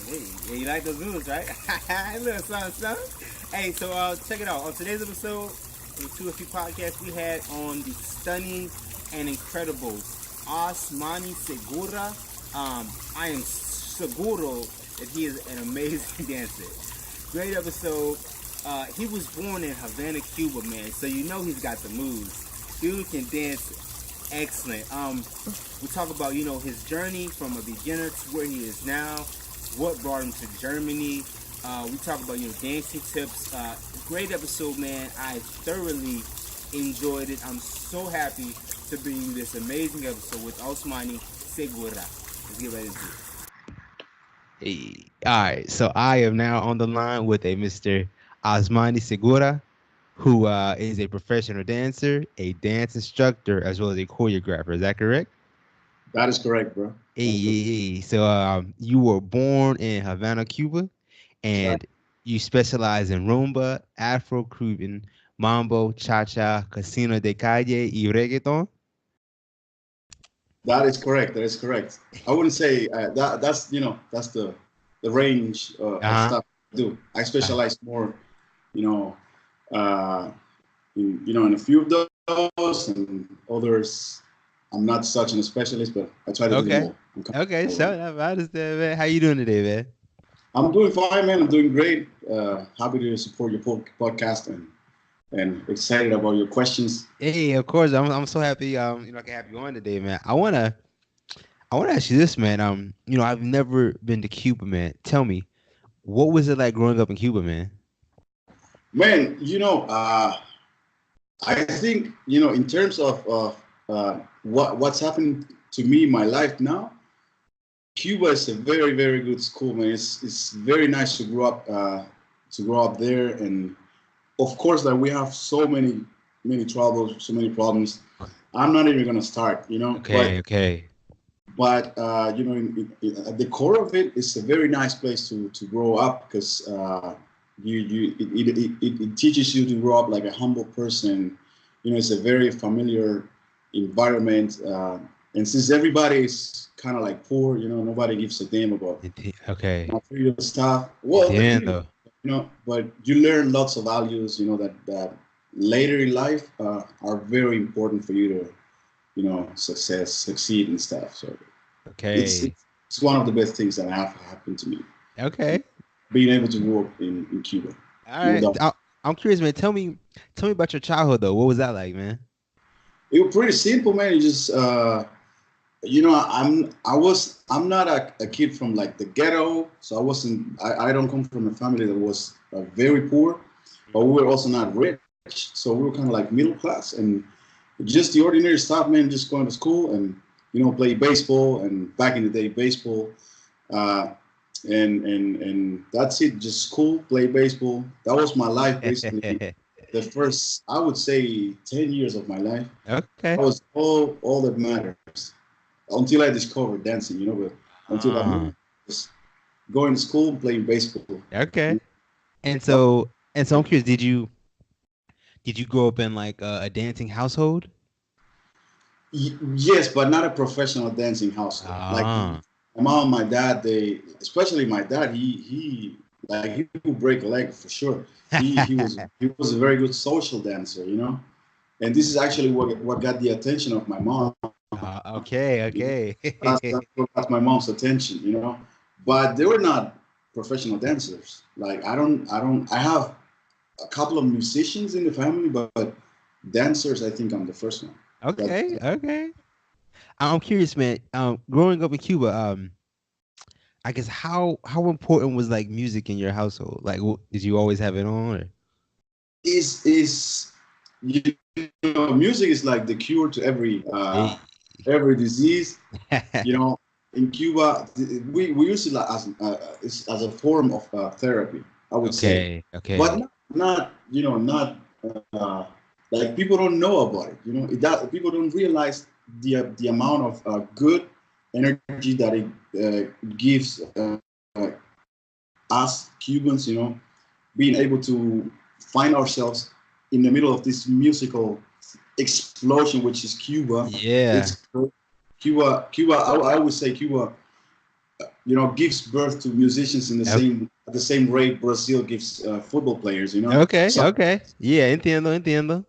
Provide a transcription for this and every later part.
Hey, yeah, you like those moves, right? A little something, something. Hey, so check it out. On today's episode of the 2 or 3 podcast, we had on the stunning and incredible Osmani Segura. I am seguro that he is an amazing dancer. Great episode. He was born in Havana, Cuba, man. So you know he's got the moves. Dude can dance excellent. We talk about his journey from a beginner to where he is now, what brought him to Germany. We talk about dancing tips. Great episode, man. I thoroughly enjoyed it. I'm so happy to bring you this amazing episode with Osmani Segura. Let's get ready to do it. Hey, all right, so I am now on the line with a Mr. Osmani Segura, who is a professional dancer, a dance instructor, as well as a choreographer. Is that correct? That is correct, bro. Hey, That's good. hey, hey. So you were born in Havana, Cuba, That, and you specialize in rumba, Afro-Cuban, Mambo, cha-cha, casino de calle, y reggaeton. that is correct. That is correct. I wouldn't say that. That's the range of Uh-huh. stuff I do. I specialize more, you know, uh, in a few of those, and others. I'm not such an specialist, but I try to do them Okay. all. I'm Okay, comfortable. so I understand, man. How you doing today, man? I'm doing fine, man. I'm doing great. Happy to support your podcast and excited about your questions. Hey, of course, I'm so happy. I can have you on today, man. I wanna ask you this, man. I've never been to Cuba, man. Tell me, what was it like growing up in Cuba, man? Man, I think in terms of what's happened to me in my life now. Cuba is a very very good school, man. It's very nice to grow up there, and of course that we have so many troubles, so many problems. I'm not even gonna start, Okay, okay. but at the core of it, it's a very nice place to grow up because it teaches you to grow up like a humble person. It's a very familiar environment, and since everybody is kind of like poor, nobody gives a damn about Okay. material stuff. At Well, the they end, do, though. but you learn lots of values, that later in life are very important for you to, succeed and stuff. So it's Okay. it's, it's one of the best things that have happened to me, Okay. being able to grow up in Cuba. All No right. doubt. I'm curious, man. Tell me about your childhood, though. What was that like, man? It was pretty simple, man. You just I'm not a kid from like the ghetto, so I don't come from a family that was very poor, but we were also not rich, so we were kind of like middle class and just the ordinary stuff, man. Just going to school and play baseball, and back in the day, baseball, uh, and that's it. Just school, play baseball. That was my life basically. The first, I would say, 10 years of my life. Okay. That was all that matters until I discovered dancing. But until that Ah, moment, just going to school and playing baseball. okay. And That- so I'm curious. Did you grow up in like a dancing household? yes, but not a professional dancing household. Like Ah. my mom, my dad, especially my dad, he would break a leg for sure. He was a very good social dancer. And this is actually what got the attention of my mom. Okay. That's what got my mom's attention. But they were not professional dancers. Like I have a couple of musicians in the family, but dancers, I think I'm the first one. That Okay. I'm curious, man. Growing up in Cuba, I guess how important was like music in your household? Like, did you always have it on? Or? is you music is like the cure to Hey. every disease. You know, in Cuba, we use it like as a form of therapy, I would say, Okay. but Okay. not uh, like people don't know about it. People don't realize the amount of good energy that it gives us Cubans. Being able to find ourselves in the middle of this musical explosion, which is Cuba. Yeah. It's Cuba. I would say Cuba gives birth to musicians in the same at the same rate Brazil gives football players. Okay, So, okay. Yeah, entiendo.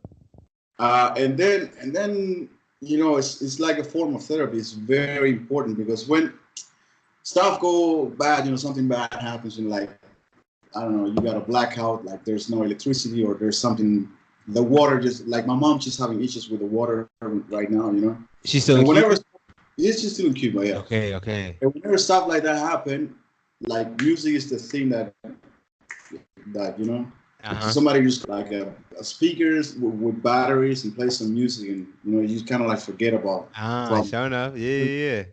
and then it's like a form of therapy. It's very important because when stuff go bad, something bad happens, like I don't know, you got a blackout, like there's no electricity or there's something, the water just like my mom, she's having issues with the water right now, She's still and in whenever Cuba? she's still in Cuba, yeah. Okay. And whenever stuff like that happen, like music is the thing that somebody just like a speakers with batteries and play some music, and you kind of like forget about problems. Sure enough. Yeah.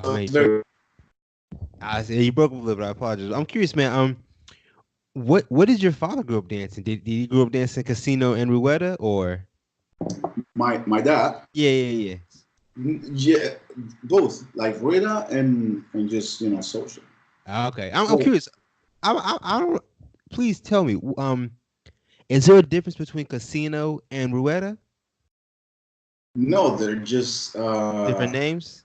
Oh man, It's very I see you broke up a little bit. I apologize. I'm curious, man. What did your father grow up dancing? Did he grow up dancing casino and Rueda or? my dad. Yeah. Yeah, both like Rueda and just social. Okay, I'm curious. I don't. Please tell me. Is there a difference between casino and Rueda? No, they're just Different names?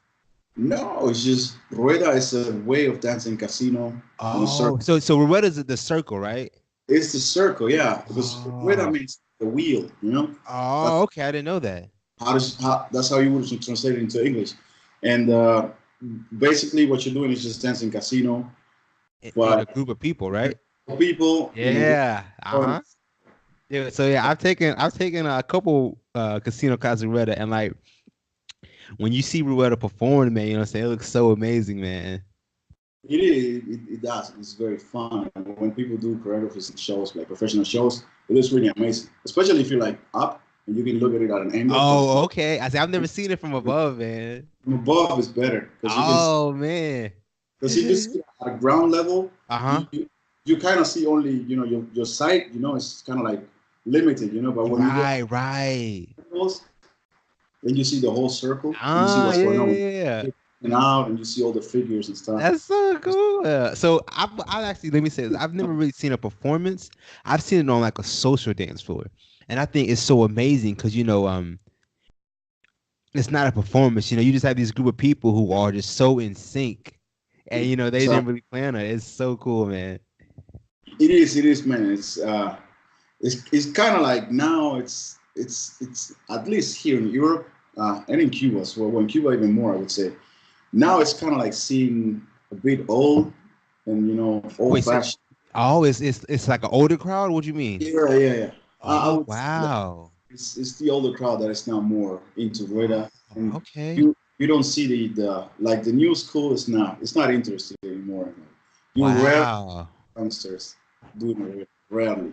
no. It's just Rueda is a way of dancing casino. Oh, so Rueda is the circle, right? It's the circle, yeah. Because Rueda means the wheel. Oh, okay. I didn't know that. That's how you would translate it into English. And basically, what you're doing is just dancing casino, But a group of people, right? People. Yeah. Yeah. So yeah, I've taken a couple casino classes with Rueda, and like when you see Rueda perform, man, what I'm saying, it looks so amazing, man. It is. It does. It's very fun. When people do choreography shows, like professional shows, it is really amazing. Especially if you're like up and you can look at it at an angle. Oh, okay. I've never seen it from above, man. From above is better. Man. Because you can see at ground level, you kind of see only, your sight, it's kind of like limited, but when you go right. Then you see the whole circle. And you see what's going on. Yeah. And out, and you see all the figures and stuff. That's so cool. So I actually, let me say this. I've never really seen a performance. I've seen it on like a social dance floor, and I think it's so amazing because it's not a performance. You just have this group of people who are just so in sync, and they didn't really plan it. It's so cool, man. It is, man. It's kind of like now. It's at least here in Europe and in Cuba as well. Well, in Cuba even more, I would say. Now it's kind of like seeing a bit old and old fashioned. Oh, it's like an older crowd. What do you mean? Yeah. Oh, wow. It's the older crowd that is now more into Rueda. Okay. You don't see the like the new school is not. It's not interested anymore. You wow. youngsters doing it rarely.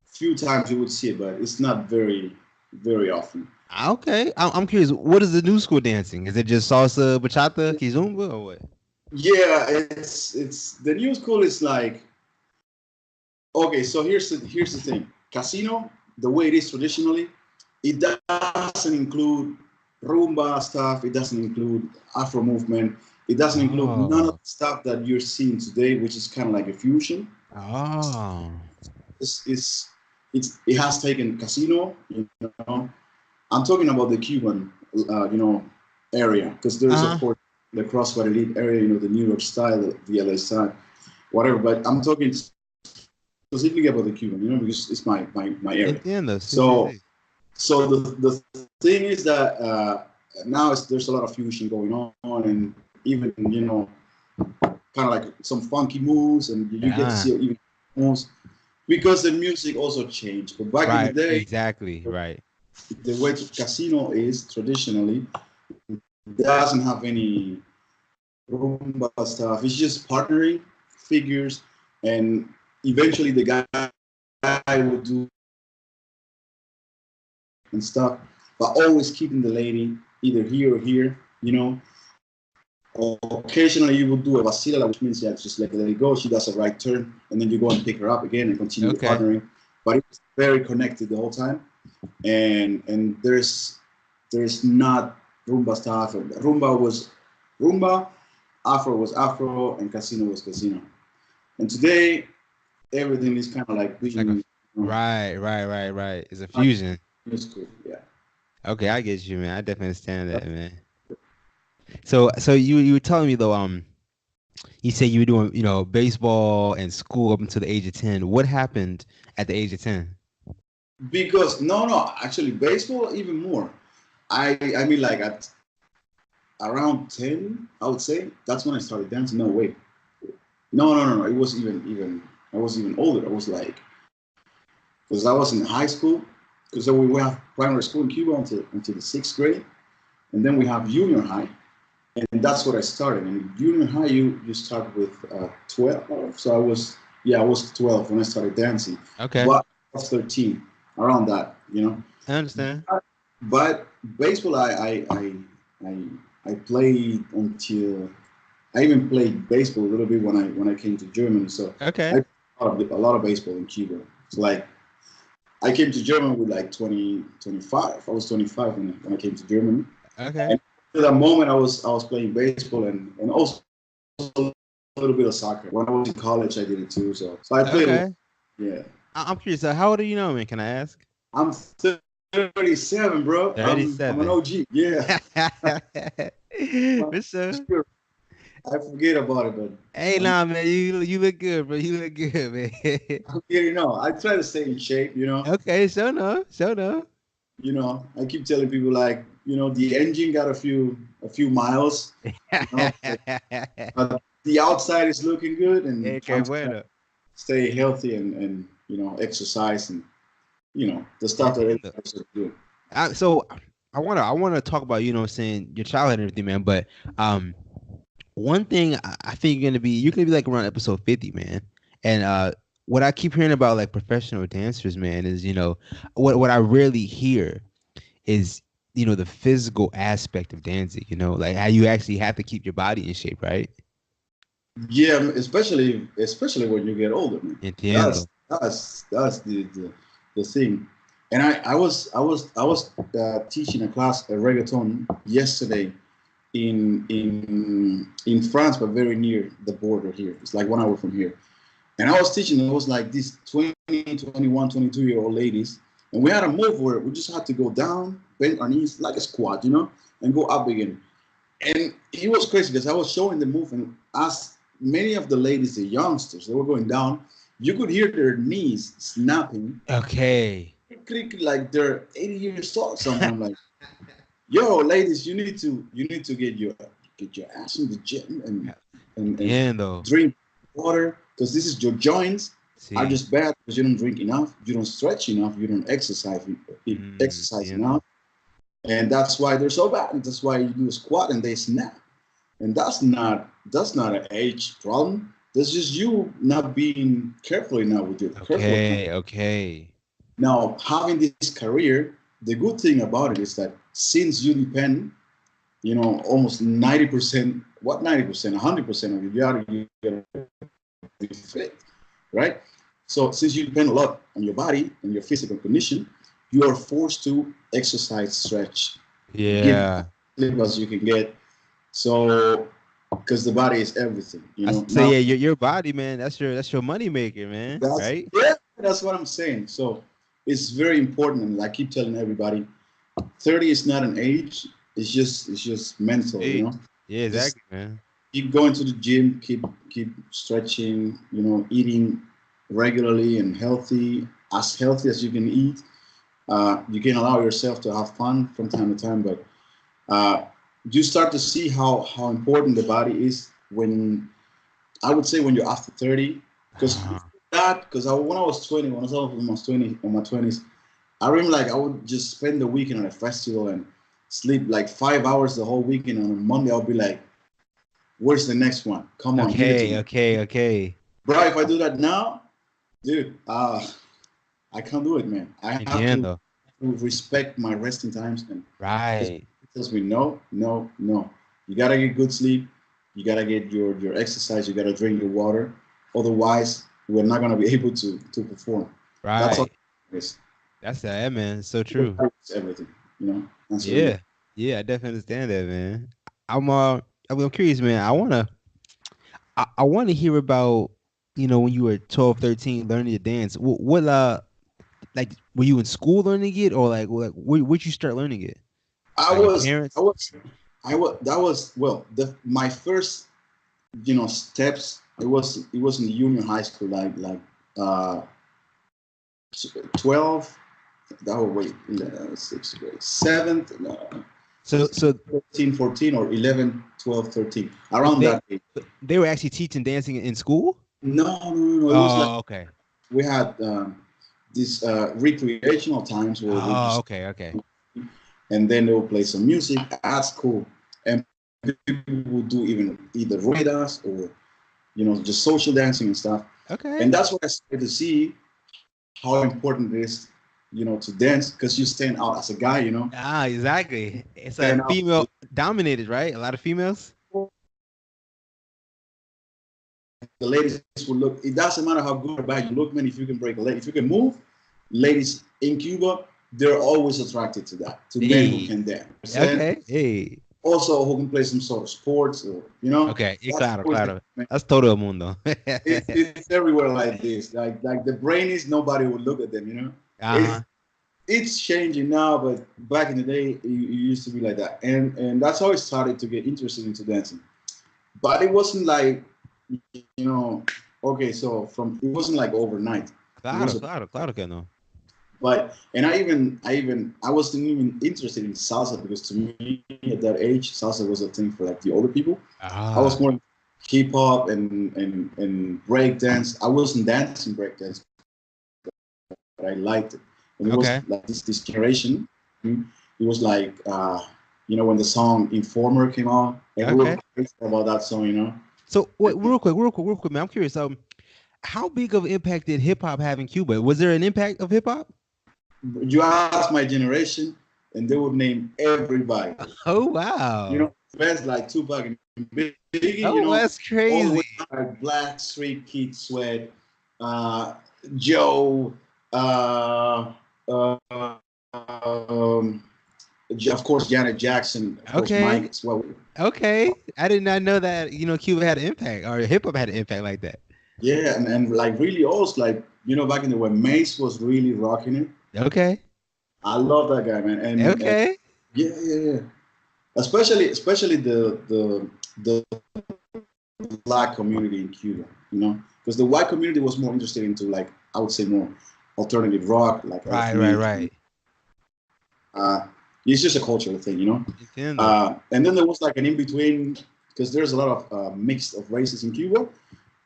Few times you would see it, but it's not very, very often. Okay, I'm curious. What is the new school dancing? Is it just salsa, bachata, kizomba, or what? Yeah, it's the new school is like. Okay, so here's the thing. Casino, the way it is traditionally, it doesn't include rumba stuff. It doesn't include Afro movement. It doesn't include none of the stuff that you're seeing today, which is kind of like a fusion. Oh. It has taken casino, I'm talking about the Cuban, area, because there's of course the crossfire elite area, the New York style, the LA style, whatever. But I'm talking specifically about the Cuban, because it's my area. So the thing is that now there's a lot of fusion going on, and even kind of like some funky moves, and you get to see even moves because the music also changed. But back in the day, exactly right. The way casino is traditionally doesn't have any rumba stuff. It's just partnering figures, and eventually the guy would do and stuff, but always keeping the lady either here or here. Occasionally you would do a vacila, which means just let it go. She does a right turn, and then you go and pick her up again and continue the partnering. But it's very connected the whole time. And there's not rumba stuff. Rumba was rumba, Afro was Afro, and casino was casino. And today, everything is kind of like being right. It's a fusion. It's cool, yeah. Okay, I get you, man. I definitely understand that, man. So you were telling me though, you said you were doing, baseball and school up until the age of 10. What happened at the age of 10? Because no, actually baseball even more. I mean like at around 10, I would say that's when I started dancing. No way. No. It was even I was even older. I was like because I was in high school because we have primary school in Cuba until the 6th grade, and then we have junior high, and that's what I started. And in junior high, you start with 12. So I was 12 when I started dancing, Okay, but I was 13 around that, I understand. But baseball, I I played until I even played baseball a little bit when I came to Germany. So Okay. I played a lot of baseball in Cuba. It's like I came to Germany with like 25. I was 25 when I came to Germany. Okay. And at that moment, I was playing baseball and also a little bit of soccer. When I was in college, I did it too. So I played. Okay. Yeah, I'm curious. How old are you now, man? Can I ask? I'm 37, bro. I'm an 37. OG. Yeah, For sure. sure. I forget about it, but Hey, I'm, nah, man. You look good, bro. You look good, man. I'm getting on. I try to stay in shape. Okay, show no, show no. I keep telling people like, the engine got a few miles. But the outside is looking good, and Okay, I'm trying to bueno. stay healthy and exercise and the stuff that Entiendo. everybody should do. So I wanna talk about, what I'm saying, your childhood and everything, man. But one thing I think you're gonna be like around episode 50, man. And what I keep hearing about like professional dancers, man, is what I rarely hear is the physical aspect of dancing. Like how you actually have to keep your body in shape, right? Yeah, especially when you get older, man. That's Entiendo. that's the thing. And I was teaching a class a reggaeton yesterday in France, but very near the border here. It's like 1 hour from here. And I was teaching, it was like these 20, 21, 22-year-old ladies. And we had a move where we just had to go down, bend our knees like a squat, and go up again. And it was crazy because I was showing the move, and as many of the ladies, the youngsters, they were going down, you could hear their knees snapping, Okay. like they're 80 years old. Something I'm like, yo, ladies, you need to get your ass in the gym and Entiendo. drink water because this is your joints are Sí. just bad because you don't drink enough, you don't stretch enough, you don't exercise Entiendo. enough, and that's why they're so bad. And that's why you do a squat and they snap, and that's not an age problem. That's just you not being careful enough with your careful enough. Okay. Okay. Now, having this career, the good thing about it is that since you depend, almost 90%, what 90%, 100% of you gotta be fit, right? So since you depend a lot on your body and your physical condition, you are forced to exercise, stretch, get Yeah. sleep as you can get. So, because the body is everything, I say, Now, yeah, your body, man. That's your money maker, man. that's Right? yeah, that's what I'm saying. So, it's very important, and I keep telling everybody, 30 is not an age. It's just mental, Hey. Yeah, Just exactly, man. keep going to the gym, keep stretching, eating regularly and healthy as you can eat. You can allow yourself to have fun from time to time, but uh, you start to see how important the body is when I would say when you're after 30, because Ah, when I was 20, when I was almost 20 in my 20s, I remember like I would just spend the weekend at a festival and sleep like 5 hours the whole weekend. And on Monday I'll be like, "Where's the next one? Come on, give it to okay, me, okay, okay. bro." If I do that now, dude, I can't do it, man. I have to Entiendo. respect my resting times, and this Right. tells me no, no, no. You gotta get good sleep. You gotta get your exercise. You gotta drink your water. Otherwise, we're not gonna be able to perform. That's all Right. it is. That's that, man. It's so true. It's everything, That's what it is. Yeah. Yeah, I definitely understand that, man. I'm I'm curious, man. I want to hear about, when you were 12, 13, learning to dance. What like were you in school learning it, or like what you start learning it? I Like your was I parents? was that was well my first steps. It was in the junior high school, uh 12. That was wait 6th grade, 7th, So 13, 14, or 11, 12, 13, but around that age. they were actually teaching dancing in school. No, no, no, no. It was like Oh, okay. we had these recreational times where we Oh, just, okay, okay. and then they would play some music at school, and people would do either ruedas or just social dancing and stuff. Okay. And that's what I started to see how important it is, to dance, because you stand out as a guy, Ah, exactly. It's a stand out. female dominated, right? A lot of females. The ladies will look. It doesn't matter how good or bad you look, man. If you can break a leg, if you can move, ladies in Cuba, they're always attracted to that, to men who Hey. can dance. Okay. Hey. Also, who can play some sort of sports, or Okay. Y That's claro, always the claro. man. That's todo el mundo. It's everywhere like this. Like the brainies, nobody would look at them. Uh-huh. It's changing now, but back in the day, it used to be like that, and that's how I started to get interested into dancing. But it wasn't like, okay, so it wasn't like overnight. It Claro, was claro, claro que no. But I wasn't even interested in salsa, because to me at that age, salsa was a thing for like the older people. I was Ah, more hip hop and break dance. I wasn't dancing break dance, but I liked it. And it was okay. like this generation. It was like when the song Informer came out, everyone Okay. crazy about that song. So wait, real quick, man. I'm curious. How big of an impact did hip hop have in Cuba? Was there an impact of hip hop? You ask my generation, and they would name everybody. Oh wow. Bands like Tupac and Biggie, Oh, that's all the way crazy. like Black Street Kid Sweat, Joe, um, of course Janet Jackson, of course Mike Okay. as well. Okay. I did not know that, Cuba had an impact or hip hop had an impact like that. Yeah, and like really also like back in the when Mace was really rocking it. Okay. I love that guy, man. And Okay. yeah. Especially the black community in Cuba, because the white community was more interested into, like, I would say, more alternative rock, like Right, ethnic. right. It's just a cultural thing. Entiendo. And then there was like an in between, because there's a lot of mix of races in Cuba,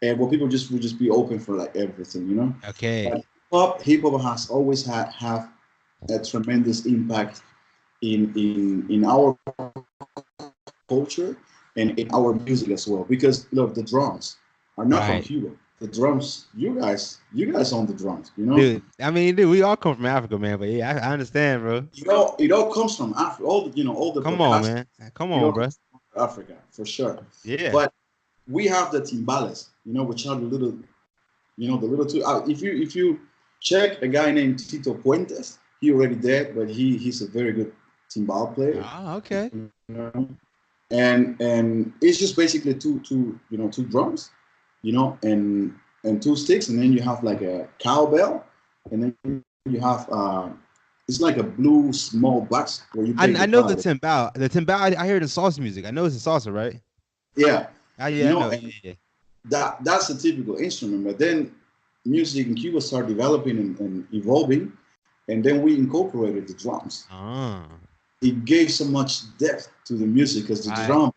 and where people would just be open for like everything. Okay. But hip hop has always have a tremendous impact in our culture and in our music as well. Because look, the drums are not from Right. Cuba. The drums, you guys own the drums. Dude, I mean, dude, we all come from Africa, man. But yeah, I understand, bro. It all comes from Africa. All the Come on, percussion, man. Come it all on, bro. comes from Africa for sure. Yeah. But we have the timbales, which are the little, two. If you check a guy named Tito Puentes, he already dead, but he's a very good timbal player. Ah, okay. And it's just basically two drums, and two sticks, and then you have like a cowbell, and then you have it's like a blue small box where you take I the know the powder. timbal. The timbal, I hear it in salsa music. I know it's in salsa, right? Yeah, Yeah, I know. and Yeah. that's a typical instrument. But then music in Cuba started developing and evolving, and then we incorporated the drums. Ah. It gave so much depth to the music, because the Right. drum,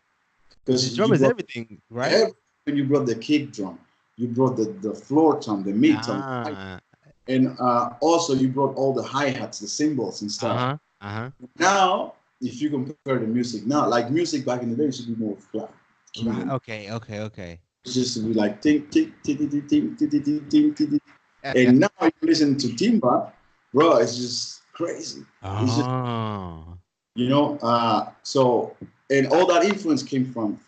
The drum is everything, right? when you brought the kick drum, you brought the floor tom, the mid tom, Ah. and also you brought all the hi-hats, the cymbals and stuff. Uh-huh. Uh-huh. Now, if you compare the music now, like music back in the day used to be more flat. Right. Okay. It's just to be like ting ting ting ting ting ting ting ting ting ting. And now you listen to timba, bro, it's just crazy. It's just, Oh. so, and all that influence came from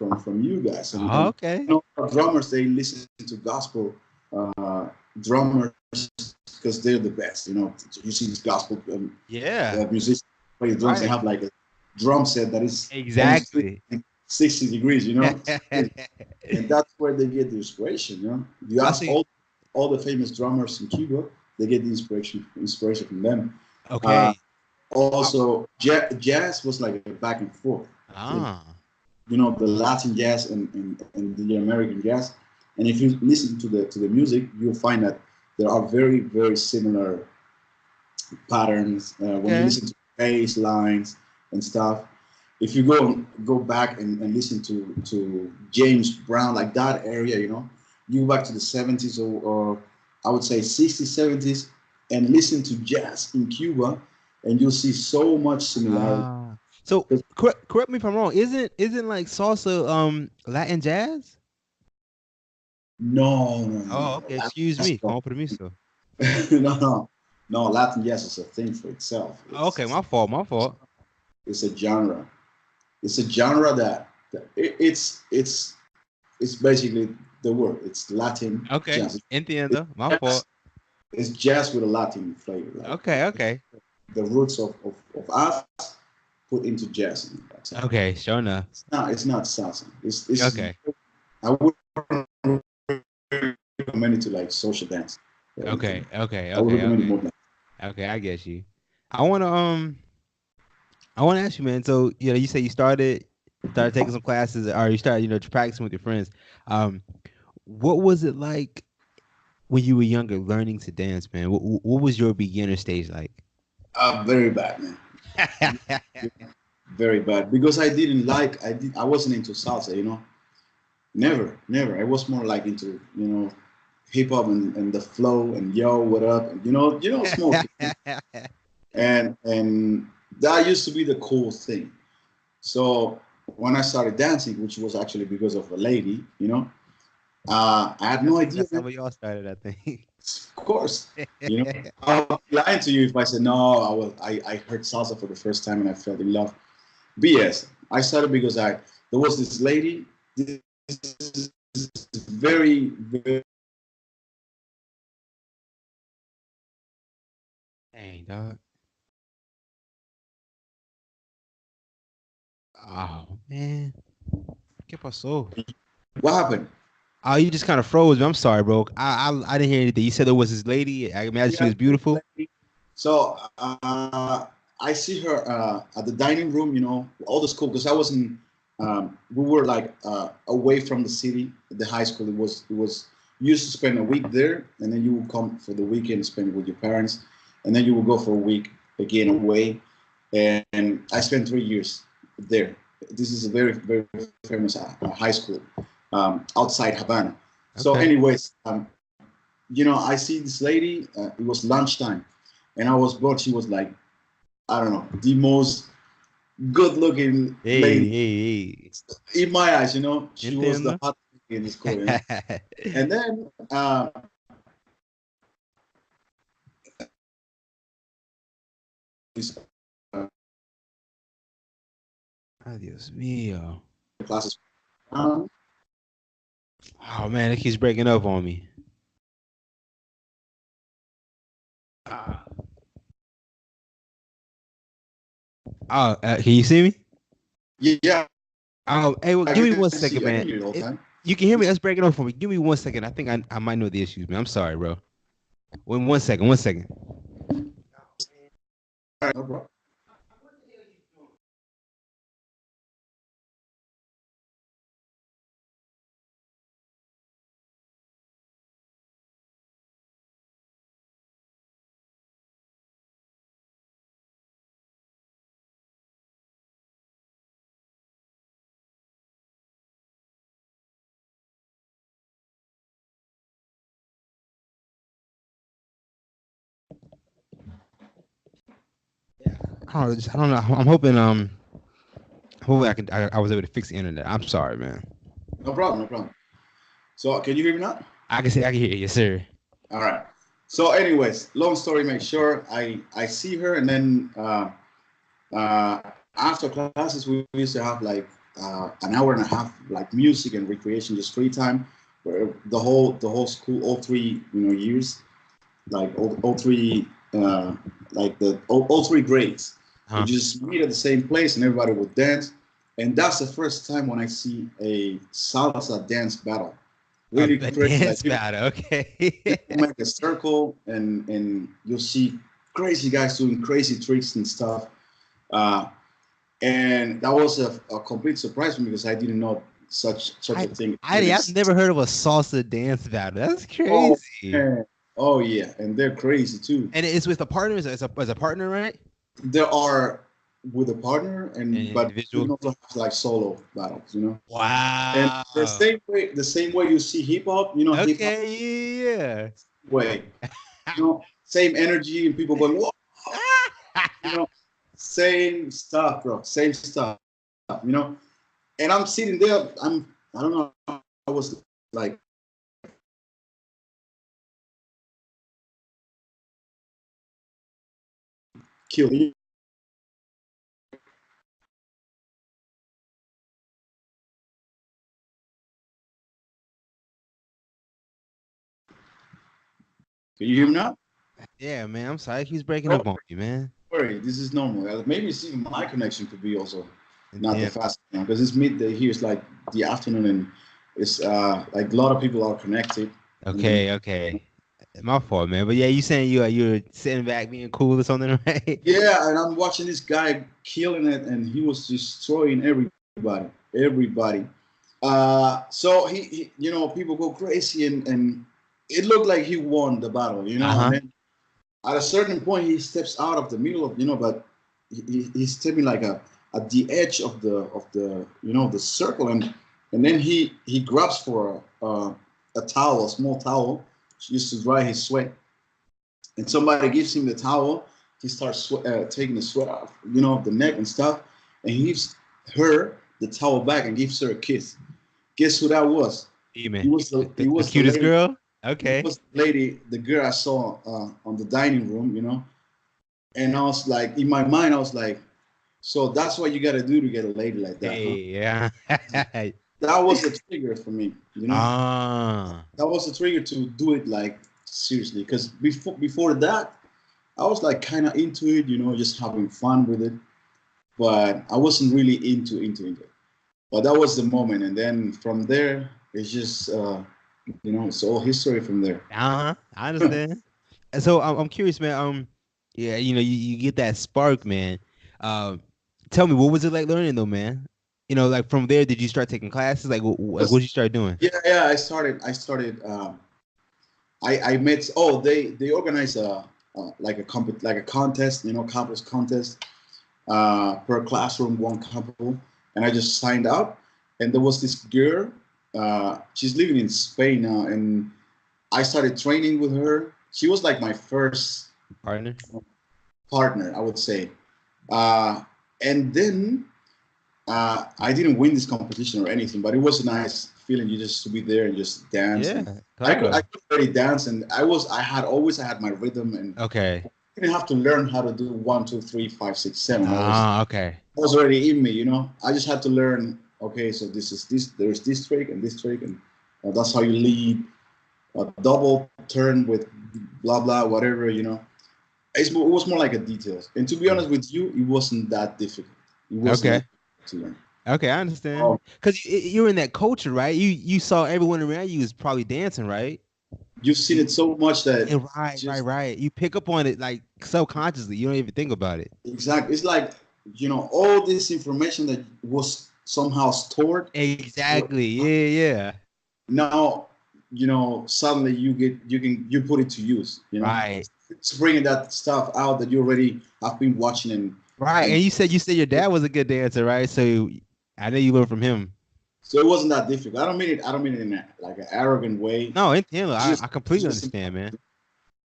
you guys. And Okay. drummers, they listen to gospel drummers because they're the best. You see these gospel Yeah. musicians play the drums. They have like a drum set that is Exactly. 60 degrees, and that's where they get the inspiration. You ask all the famous drummers in Cuba, they get the inspiration from them. Okay. Also, jazz was like a back and forth. Ah. You know, the Latin jazz and the American jazz. And if you listen to the music, you'll find that there are very, very similar patterns when you Okay. listen to bass lines and stuff. If you go back and listen to James Brown, like that area, you know, you go back to the 70s or I would say 60s, 70s, and listen to jazz in Cuba, and you'll see so much similarity. Ah. So correct me if I'm wrong. Isn't like salsa Latin jazz? No, no, no, Oh, no, okay. no. Excuse That's me. Como permiso. no, no, no. Latin jazz is a thing for itself. Okay, my fault. My fault. It's a genre. It's a genre it's basically the word. It's Latin Okay. jazz. Entiendo. My Jazz, fault. it's jazz with a Latin flavor, like Okay. Okay. the roots of us put into jazz. That's it. Okay. Sure enough. It's not salsa. It's Okay. I would recommend it to like social dance or Okay. anything. Okay. I would Okay. recommend it Okay. more than Okay. I get you. I wanna ask you, man. So you say you started taking some classes, or you started practicing with your friends. Um, what was it like when you were younger, learning to dance, man? What was your beginner stage like? very bad, man. Very bad because I wasn't into salsa, you know. Never. I was more like into hip hop and the flow and yo what up and smoking and that used to be the cool thing. So when I started dancing, which was actually because of a lady, I had no idea. That's how we all started, I think. Of course, I would be lying to you if I said no. I heard salsa for the first time and I fell in love. BS. I started because there was this lady. This is very, very Dang, dog. Oh man, ¿qué pasó? what happened? Oh, you just kind of froze me. I'm sorry, bro. I didn't hear anything. You said there was this lady. I imagine she Yeah. was beautiful. So I see her at the dining room, all the school, because I wasn't. We were like away from the city. The high school. It was you used to spend a week there, and then you would come for the weekend, spend it with your parents, and then you would go for a week again away. And I spent 3 years there. This is a very very famous high school outside Havana. So, Okay. anyways, I see this lady. It was lunchtime, and I was bored. She was like, I don't know, the most good-looking Hey, lady hey, in my eyes. hey. She was the Entiendo. hot lady in the school. And then these Ay, Dios mío. classes. Oh man, it keeps breaking up on me. Ah. Oh, can you see me? Yeah, Oh, hey, well, I give me can 1 second, see. I can man. hear you all the time. You can hear me. That's breaking up for me. Give me 1 second. I think I might know the issues, man. I'm sorry, bro. 1 second. 1 second. All right, no problem. I don't know. I'm hoping hopefully I was able to fix the internet. I'm sorry, man. No problem. No problem. So, can you hear me now? I can hear you, yes, sir. All right. So, anyways, long story made short, I see her, and then uh, after classes, we used to have like an hour and a half, like music and recreation, just free time, where the whole school, all 3 years, like all three, like all 3 grades, would Huh. just meet at the same place, and everybody would dance. And that's the first time when I see a salsa dance battle. Really A crazy, like dance battle, okay. people make a circle, and you'll see crazy guys doing crazy tricks and stuff. Uh, and that was a complete surprise for me because I didn't know such a thing. I've never heard of a salsa dance battle. That's Oh, crazy. man. Oh yeah, and they're crazy too. And it's with a partner as a partner, right? There are with a partner, but individual. you also have like solo battles, you know. Wow. And the same way you see hip hop, you know, hip hop yeah. way, you know, same energy and people going, whoa, you know, same stuff, bro, same stuff, you know. And I'm sitting there, I don't know, I was like, killing. Can you hear me now? Yeah, man. I'm sorry. He's breaking up on you, man. Sorry, this is normal. Maybe it's even my connection could be also not the fast because it's midday here. It's like the afternoon, and it's like a lot of people are connected. Okay. My fault, man. But yeah, you saying you're sitting back being cool or something, right? Yeah, and I'm watching this guy killing it, and he was destroying everybody. So he you know, people go crazy, and it looked like he won the battle, you know. And then at a certain point, he steps out of the middle of, you know, but he's stepping like at the edge of the you know, the circle, and then he grabs for a towel, a small towel, just to dry his sweat, and somebody gives him the towel. He starts taking the sweat off, you know, the neck and stuff, and he gives her the towel back and gives her a kiss. Guess who that was? He was the cutest girl. Okay. It was the girl I saw on the dining room, you know. And I was like, in my mind, I was like, so that's what you got to do to get a lady like that. Hey, huh? Yeah. That was a trigger for me, you know. That was a trigger to do it like seriously, because before that, I was like kind of into it, you know, just having fun with it, but I wasn't really into it. But that was the moment, and then from there, it's just you know, it's all history from there. I understand. So I'm curious, man. Yeah, you know, you get that spark, man. Tell me, what was it like learning though, man? You know, like from there, did you start taking classes? Like, what did you start doing? Yeah. I started. I met. Oh, they organized like a contest, you know, campus contest per classroom, one couple, and I just signed up. And there was this girl. She's living in Spain now, and I started training with her. She was like my first partner, I would say. And then I didn't win this competition or anything, but it was a nice feeling. You just to be there and just dance. Yeah, I could already dance, and I had my rhythm, and okay. I didn't have to learn how to do 1, 2, 3, 5, 6, 7. Okay. It was already in me, you know. I just had to learn. Okay, so there's this trick and this trick, and that's how you lead a double turn with blah blah whatever, you know. It was more like a details. And to be honest with you, it wasn't that difficult. It wasn't to learn. Okay, I understand. Because you're in that culture, right? You saw everyone around you was probably dancing, right? You've seen it so much that right. You pick up on it like subconsciously. You don't even think about it. Exactly. It's like, you know, all this information that was somehow stored. Exactly. Yeah. Now, you know, suddenly you put it to use. You know, right. It's bringing that stuff out that you already have been watching and. Right, and you said your dad was a good dancer, right? So I know you learned from him. So it wasn't that difficult. I don't mean it in like an arrogant way. No, I completely understand, man.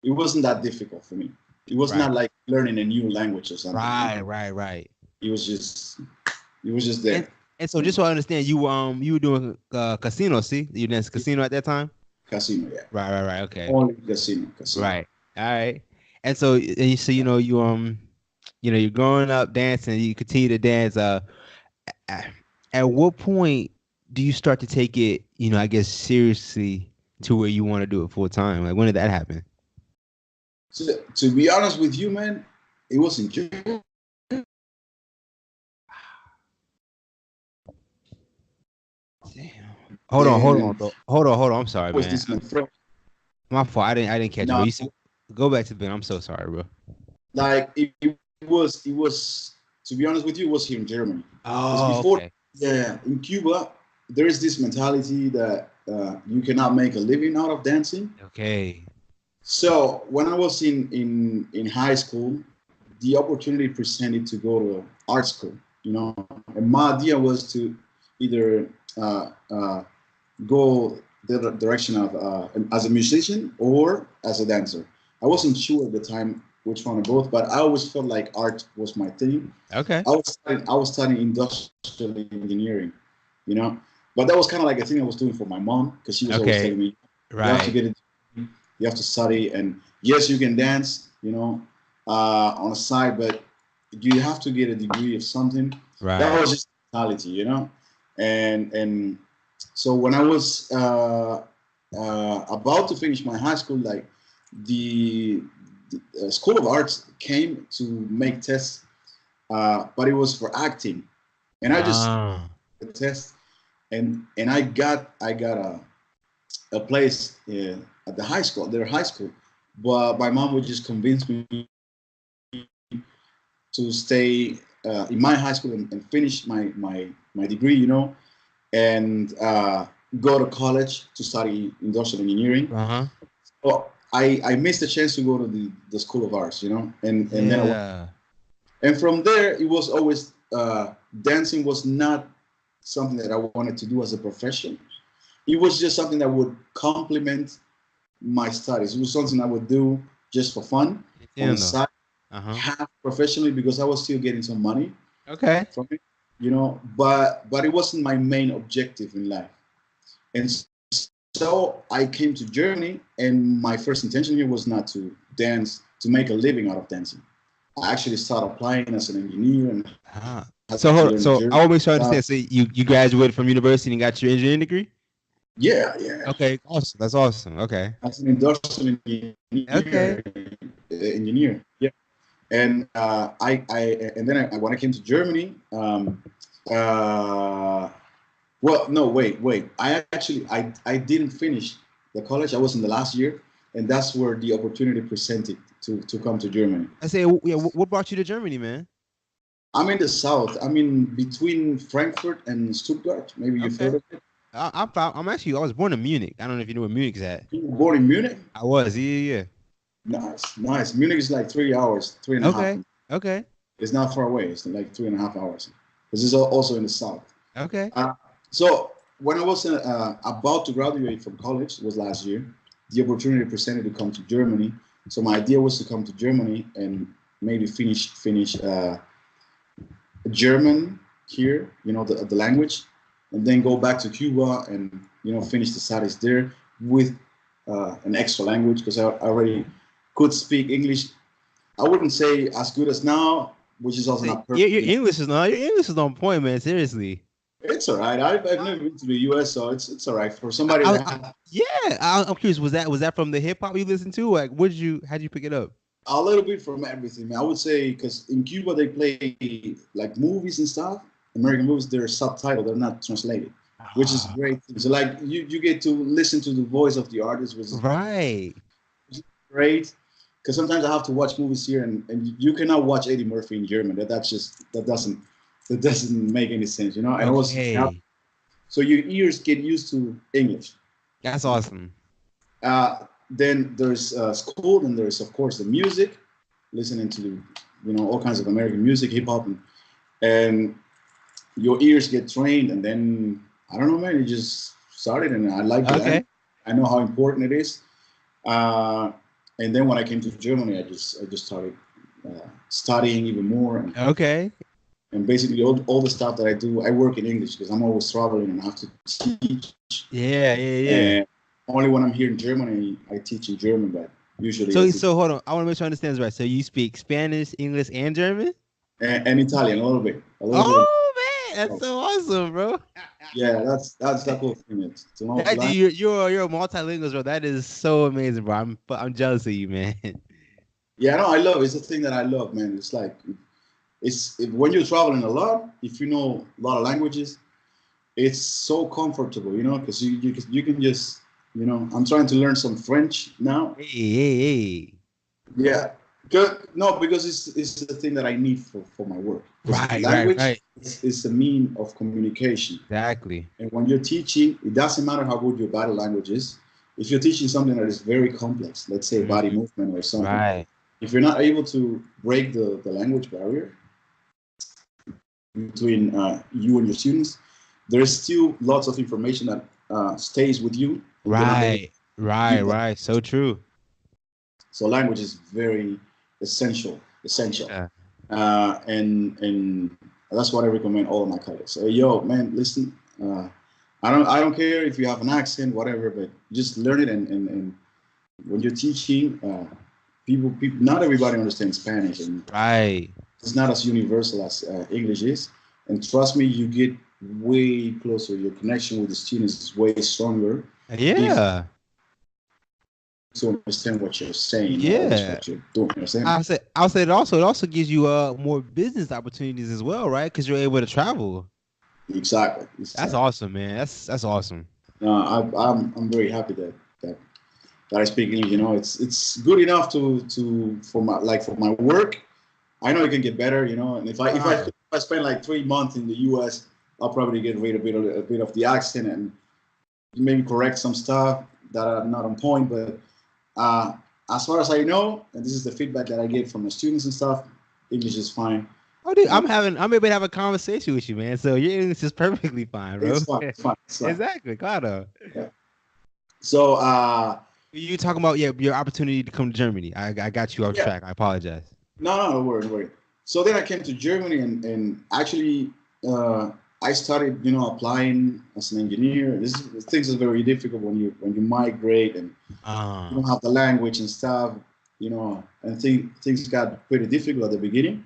It wasn't that difficult for me. It was not like learning a new language or something. Right. It was just there. And so, just so I understand, you were doing casino, see? You danced casino at that time? Casino, yeah. Right. Okay. Only casino. Right. All right. And so you know you're growing up dancing. You continue to dance. At what point do you start to take it, you know, I guess seriously to where you want to do it full time? Like, when did that happen? So, to be honest with you, man, it was in Cuba. Damn. Hold on. I'm sorry, man. My fault. I didn't catch it. Bro. Go back to the beginning. I'm so sorry, bro. Like it was to be honest with you, it was here in Germany. Because Oh, before, okay. yeah, in Cuba, there is this mentality that you cannot make a living out of dancing. Okay. So when I was in high school, the opportunity presented to go to art school, and my idea was to either go the direction of as a musician or as a dancer. I wasn't sure at the time which one of both, but I always felt like art was my thing. Okay. I was studying industrial engineering, you know, but that was kind of like a thing I was doing for my mom because she was always Okay. telling me, you have to Right. get it, you have to study, and yes, you can dance, on a side, but you have to get a degree of something. That Right. was just mentality, and so when I was about to finish my high school, like the School of Arts came to make tests, but it was for acting, and I just Ah. the test, and I got a place at the high school, their high school, but my mom would just convince me to stay in my high school and finish my degree, and go to college to study industrial engineering. Uh-huh. Well, I missed the chance to go to the School of Arts, and then Yeah. and from there it was always dancing was not something that I wanted to do as a profession. It was just something that would complement my studies. It was something I would do just for fun on the Entiendo. side, Uh-huh. half professionally because I was still getting some money Okay. from it, but it wasn't my main objective in life. And so I came to Germany, and my first intention here was not to dance, to make a living out of dancing. I actually started applying as an engineer and Ah. had So to hold on. learn the So I German want to make sure I stuff. understand. So you graduated from university and got your engineering degree? Yeah, yeah. Okay. Awesome. That's awesome. Okay. As an industrial Okay. engineer. Yeah. And and then when I came to Germany, uh, well, no, wait. I didn't finish the college. I was in the last year, and that's where the opportunity presented to come to Germany. I say, yeah. What brought you to Germany, man? I'm in the south. I'm in between Frankfurt and Stuttgart. Maybe you've heard Okay. of it. I was born in Munich. I don't know if you know where Munich's at. You were born in Munich. I was. Yeah. Nice, nice. Munich is like 3 hours, three and a half. Okay. Okay. It's not far away. It's like 3.5 hours. Because it's also in the south. Okay. Uh, so when I was about to graduate from college, it was last year, the opportunity presented to come to Germany. So my idea was to come to Germany and maybe finish German here, the language, and then go back to Cuba and finish the studies there with an extra language because I already could speak English. I wouldn't say as good as now, which is also Say, not perfect. Your English is on point, man. Seriously. It's all right. I've never been to the U.S., so it's all right for somebody that Yeah. I'm curious. Was that from the hip hop you listened to? Like, how'd you pick it up? a little bit from everything. Man. I would say because in Cuba they play like movies and stuff. American movies, they're subtitled, they're not translated, which is great. So like you get to listen to the voice of the artist, which is Right. great. Because sometimes I have to watch movies here, and you cannot watch Eddie Murphy in German. That doesn't make any sense, And Okay. so your ears get used to English. That's awesome. Then there's school, and there's of course the music, listening to all kinds of American music, hip hop, and your ears get trained, and then I don't know, man. It just started, and I like the language. Okay. I know how important it is. And then when I came to Germany, I just started studying even more, Okay. and basically all the stuff that I do, I work in English because I'm always traveling and I have to teach. Yeah. And only when I'm here in Germany, I teach in German, but usually I teach So hold on. I want to make sure I understand this right. So you speak Spanish, English, and German? and Italian a little bit Oh man, that's so awesome, bro. Yeah, that's the cool thing. It's to know That, language. you're a multilingual, bro. That is so amazing, bro. I'm jealous of you, man. Yeah, no, I love it. It's a thing that I love, man. It's like when you're traveling a lot, if you know a lot of languages, it's so comfortable, because you can just, I'm trying to learn some French now. Hey. Yeah, Because it's the thing that I need for my work. Because Right, language right. is a mean of communication. Exactly. And when you're teaching, it doesn't matter how good your body language is. If you're teaching something that is very complex, let's say body Mhm. movement or something, Right. if you're not able to break the language barrier between you and your students, there's still lots of information that stays with you, and you're not able to give that. Right. So true. So language is very essential, Yeah. and that's what I recommend all of my colleagues. So, yo, man, listen, I don't care if you have an accent, whatever, but just learn it. And when you're teaching, people, not everybody understands Spanish, and Right. it's not as universal as English is. And trust me, you get way closer. Your connection with the students is way stronger if Yeah. to understand what you're saying, not always Yeah. what you're doing. You understand? I'll say it also gives you more business opportunities as well, right? Because you're able to travel. Exactly. That's Exactly. awesome, man. That's awesome. I'm very happy that that I speak English. You know, it's good enough to for my work. I know it can get better. You know, and if I spend like 3 months in the U.S., I'll probably get rid of a bit of the accent and maybe correct some stuff that are not on point. But uh, as far as I know, and this is the feedback that I get from the students and stuff, English is fine. Oh, dude, Uh, I'm able to have a conversation with you, man. So your English is perfectly fine, bro. it's fine. It's fine. It's fine. Exactly, claro. Yeah. So You talking about your opportunity to come to Germany? I got you off yeah. track. I apologize. No, don't worry, don't worry. So then I came to Germany and actually I started, applying as an engineer. Things are very difficult when you migrate and you don't have the language and stuff, and things got pretty difficult at the beginning.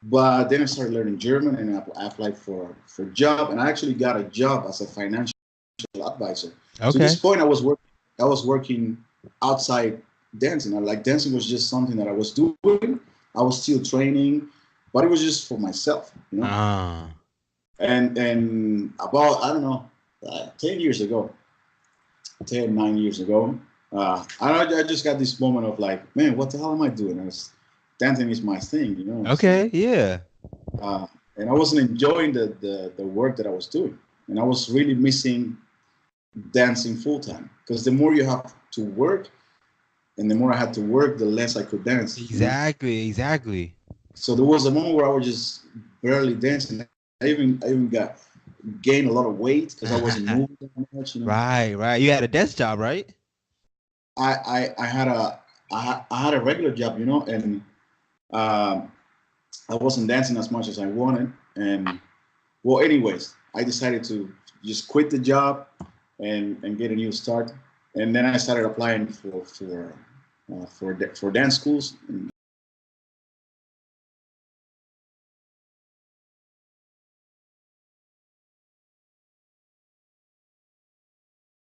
But then I started learning German and I applied for a job and I actually got a job as a financial advisor. To this Okay. point, I was working outside dancing. Like dancing was just something that I was doing. I was still training, but it was just for myself. Ah. And about, I don't know, 10 years ago, 9 years ago, I just got this moment of like, man, what the hell am I doing? Dancing is my thing. So, Okay. Yeah. uh, and I wasn't enjoying the work that I was doing, and I was really missing dancing full time because the more you have to work and the more I had to work, the less I could dance. Exactly. So there was a moment where I was just barely dancing. I even got gained a lot of weight because I wasn't moving that much. Right. You had a desk job, right? I had a regular job, and um, I wasn't dancing as much as I wanted. And well, anyways, I decided to just quit the job and get a new start. And then I started applying for dance schools